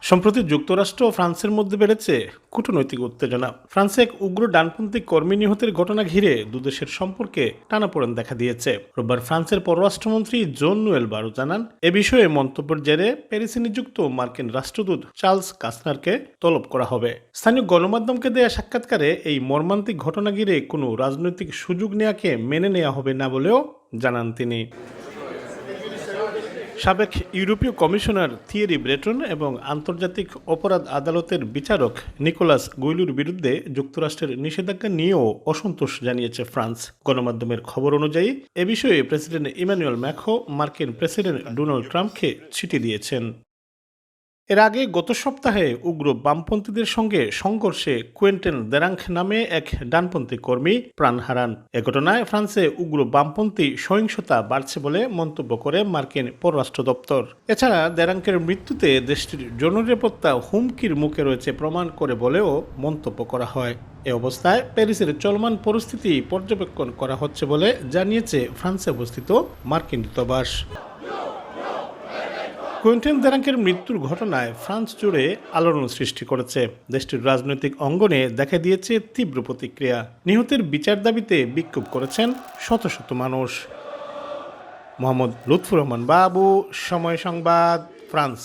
সম্প্রতি যুক্তরাষ্ট্র ও ফ্রান্সের মধ্যে বেড়েছে কূটনৈতিক উত্তেজনা। ফ্রান্সে এক উগ্র ডানপন্থী কর্মী নিহতের ঘটনা ঘিরে দুদেশের সম্পর্কে টানাপোড়েন দেখা দিয়েছে। রোববার ফ্রান্সের পররাষ্ট্রমন্ত্রী জন নোয়েল বারো জানান, এ বিষয়ে মন্তব্যের জেরে প্যারিসে নিযুক্ত মার্কিন রাষ্ট্রদূত চার্লস কাসনারকে তলব করা হবে। স্থানীয় গণমাধ্যমকে দেয়া সাক্ষাৎকারে এই মর্মান্তিক ঘটনা ঘিরে কোনো রাজনৈতিক সুযোগ নেওয়াকে মেনে নেওয়া হবে না বলেও জানান তিনি। সাবেক ইউরোপীয় কমিশনার থিয়েরি ব্রেটন এবং আন্তর্জাতিক অপরাধ আদালতের বিচারক নিকোলাস গুইলুর বিরুদ্ধে যুক্তরাষ্ট্রের নিষেধাজ্ঞা নিয়েও অসন্তোষ জানিয়েছে ফ্রান্স। গণমাধ্যমের খবর অনুযায়ী এ বিষয়ে প্রেসিডেন্ট ইমানুয়েল ম্যাক্রো মার্কিন প্রেসিডেন্ট ডোনাল্ড ট্রাম্পকে চিঠি দিয়েছেন। এর আগে গত সপ্তাহে উগ্র বামপন্থীদের সঙ্গে সংঘর্ষে কুয়েন্টেন দেরাঙ্ক নামে এক ডানপন্থী কর্মী প্রাণ হারান। এ ঘটনায় ফ্রান্সে উগ্র বামপন্থী সহিংসতা বাড়ছে বলে মন্তব্য করে মার্কিন পররাষ্ট্র দপ্তর। এছাড়া দেরাঙ্কের মৃত্যুতে দেশটির জননিরাপত্তা হুমকির মুখে রয়েছে প্রমাণ করে বলেও মন্তব্য করা হয়। এ অবস্থায় প্যারিসের চলমান পরিস্থিতি পর্যবেক্ষণ করা হচ্ছে বলে জানিয়েছে ফ্রান্সে অবস্থিত মার্কিন দূতাবাস। কুয়েন্টেন দেরাঙ্কের মৃত্যুর ঘটনায় ফ্রান্স জুড়ে আলোড়ন সৃষ্টি করেছে। দেশটির রাজনৈতিক অঙ্গনে দেখা দিয়েছে তীব্র প্রতিক্রিয়া। নিহতের বিচার দাবিতে বিক্ষোভ করেছেন শত শত মানুষ। মোহাম্মদ লুৎফুর রহমান বাবু, সময় সংবাদ, ফ্রান্স।